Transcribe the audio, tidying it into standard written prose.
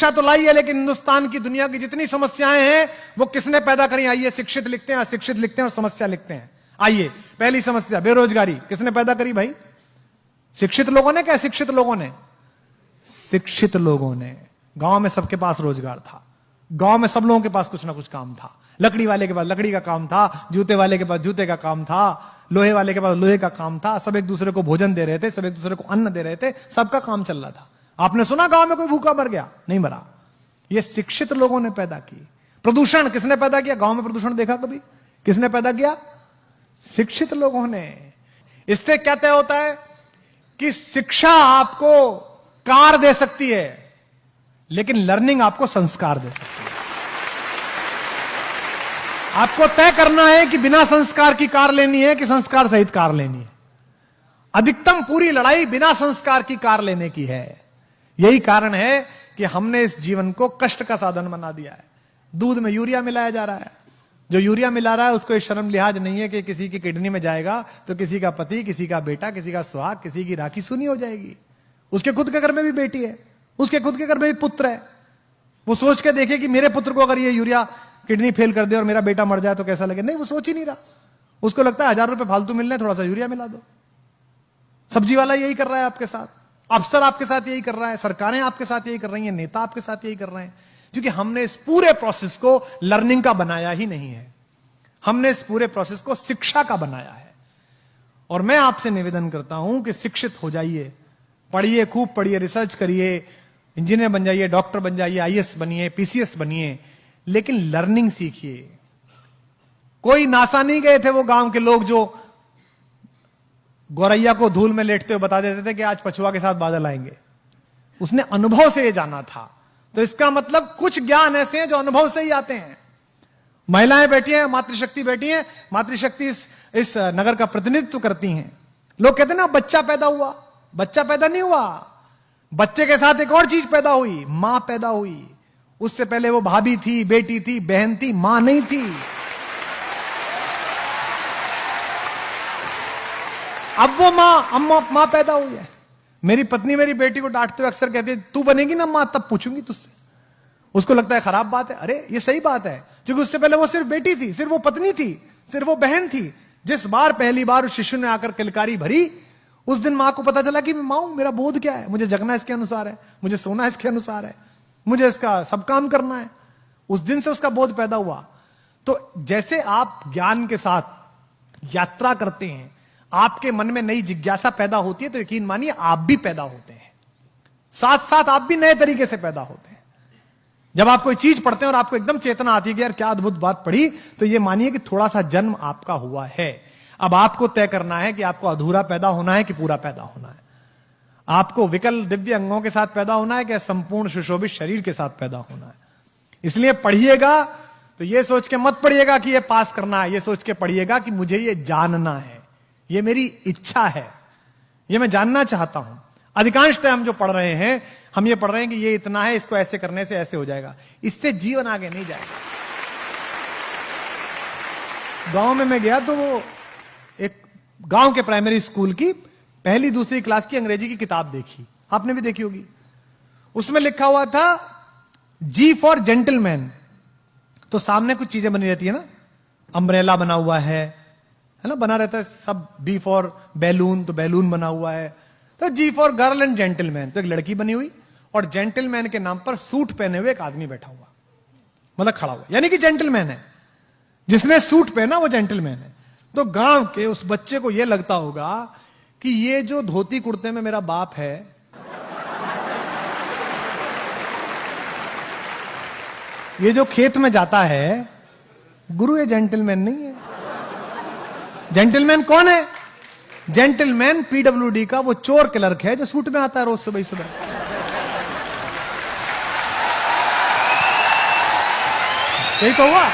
शिक्षा तो लाई है, लेकिन हिंदुस्तान की दुनिया की जितनी समस्याएं हैं वो किसने पैदा करी? आइए, शिक्षित लिखते हैं, अशिक्षित लिखते हैं और समस्या लिखते हैं। आइए, पहली समस्या बेरोजगारी, किसने पैदा करी भाई? शिक्षित लोगों ने क्या अशिक्षित लोगों ने? शिक्षित लोगों ने। गांव में सबके पास रोजगार था, गांव में सब लोगों के पास कुछ ना कुछ काम था। लकड़ी वाले के पास लकड़ी का काम था, जूते वाले के पास जूते का काम था, लोहे वाले के पास लोहे का काम था। सब एक दूसरे को भोजन दे रहे थे, सब एक दूसरे को अन्न दे रहे थे, सबका काम चल रहा था। आपने सुना गांव में कोई भूखा मर गया? नहीं मरा। ये शिक्षित लोगों ने पैदा की। प्रदूषण किसने पैदा किया? गांव में प्रदूषण देखा कभी? किसने पैदा किया? शिक्षित लोगों ने। इससे क्या तय होता है कि शिक्षा आपको कार दे सकती है, लेकिन लर्निंग आपको संस्कार दे सकती है। आपको तय करना है कि बिना संस्कार की कार लेनी है कि संस्कार सहित कार लेनी है। अधिकतम पूरी लड़ाई बिना संस्कार की कार लेने की है। यही कारण है कि हमने इस जीवन को कष्ट का साधन बना दिया है। दूध में यूरिया मिलाया जा रहा है। जो यूरिया मिला रहा है उसको शर्म लिहाज नहीं है कि किसी की किडनी में जाएगा तो किसी का पति, किसी का बेटा, किसी का सुहाग, किसी की राखी सूनी हो जाएगी। उसके खुद के घर में भी बेटी है, उसके खुद के घर में भी पुत्र है। वो सोच के देखे कि मेरे पुत्र को अगर ये यूरिया किडनी फेल कर दे और मेरा बेटा मर जाए तो कैसा लगे। नहीं, वो सोच ही नहीं रहा। उसको लगता है 1000 रुपए फालतू मिलने, थोड़ा सा यूरिया मिला दो। सब्जी वाला यही कर रहा है आपके साथ, अफसर आपके साथ यही कर रहा है, सरकारें आपके साथ यही कर रही हैं, नेता आपके साथ यही कर रहे हैं, क्योंकि हमने इस पूरे प्रोसेस को लर्निंग का बनाया ही नहीं है। हमने इस पूरे प्रोसेस को शिक्षा का बनाया है। और मैं आपसे निवेदन करता हूं कि शिक्षित हो जाइए, पढ़िए, खूब पढ़िए, रिसर्च करिए, इंजीनियर बन जाइए, डॉक्टर बन जाइए, आईएएस बनिए, पीसीएस बनिए, लेकिन लर्निंग सीखिए। कोई नासा नहीं गए थे वो गांव के लोग जो गौरैया को धूल में लेटते हुए बता देते थे कि आज पछुआ के साथ बादल आएंगे। उसने अनुभव से ये जाना था। तो इसका मतलब कुछ ज्ञान ऐसे हैं जो अनुभव से ही आते हैं। महिलाएं बैठी हैं, मातृशक्ति बैठी है, मातृशक्ति इस नगर का प्रतिनिधित्व करती हैं। लोग कहते हैं ना बच्चा पैदा हुआ, बच्चा पैदा नहीं हुआ, बच्चे के साथ एक और चीज पैदा हुई, मां पैदा हुई। उससे पहले वो भाभी थी, बेटी थी, बहन थी, मां नहीं थी। अब वो मां पैदा हुई है। मेरी पत्नी मेरी बेटी को डांटते हुए अक्सर कहती है, तू बनेगी ना मां तब पूछूंगी तुझसे। उसको लगता है खराब बात है। अरे ये सही बात है, क्योंकि उससे पहले वो सिर्फ बेटी थी, सिर्फ वो पत्नी थी, सिर्फ वो बहन थी। जिस बार पहली बार उस शिशु ने आकर किलकारी भरी, उस दिन मां को पता चला कि मैं मां हूं, मेरा बोध क्या है, मुझे जगना इसके अनुसार है, मुझे सोना इसके अनुसार है, मुझे इसका सब काम करना है। उस दिन से उसका बोध पैदा हुआ। तो जैसे आप ज्ञान के साथ यात्रा करते हैं, आपके मन में नई जिज्ञासा पैदा होती है, तो यकीन मानिए आप भी पैदा होते हैं, साथ साथ आप भी नए तरीके से पैदा होते हैं। जब आप कोई चीज पढ़ते हैं और आपको एकदम चेतना आती है कि यार क्या अद्भुत बात पढ़ी, तो ये मानिए कि थोड़ा सा जन्म आपका हुआ है। अब आपको तय करना है कि आपको अधूरा पैदा होना है कि पूरा पैदा होना है। आपको विकल दिव्य अंगों के साथ पैदा होना है कि संपूर्ण सुशोभित शरीर के साथ पैदा होना है। इसलिए पढ़िएगा तो ये सोच के मत पढ़िएगा कि ये पास करना है, ये सोच के पढ़िएगा कि मुझे ये जानना है, ये मेरी इच्छा है, ये मैं जानना चाहता हूं। अधिकांशतः हम जो पढ़ रहे हैं, हम ये पढ़ रहे हैं कि ये इतना है, इसको ऐसे करने से ऐसे हो जाएगा। इससे जीवन आगे नहीं जाएगा। गांव में मैं गया तो वो एक गांव के प्राइमरी स्कूल की पहली दूसरी क्लास की अंग्रेजी की किताब देखी, आपने भी देखी होगी। उसमें लिखा हुआ था जी फॉर जेंटलमैन। तो सामने कुछ चीजें बनी रहती है ना, अम्ब्रेला बना हुआ है ना, बना रहता है सब। बी फॉर बैलून, तो बैलून बना हुआ है। तो जी फॉर गर्ल एंड जेंटलमैन, तो एक लड़की बनी हुई और जेंटलमैन के नाम पर सूट पहने हुए एक आदमी बैठा हुआ, मतलब खड़ा हुआ, यानी कि जेंटलमैन है। जिसने सूट पहना वो जेंटलमैन है। तो गांव के उस बच्चे को यह लगता होगा कि ये जो धोती कुर्ते में मेरा बाप है, ये जो खेत में जाता है, गुरु ये जेंटलमैन नहीं है। जेंटलमैन कौन है? जेंटलमैन पीडब्ल्यूडी का वो चोर क्लर्क है जो सूट में आता है रोज सुबह सुबह। यही तो हुआ।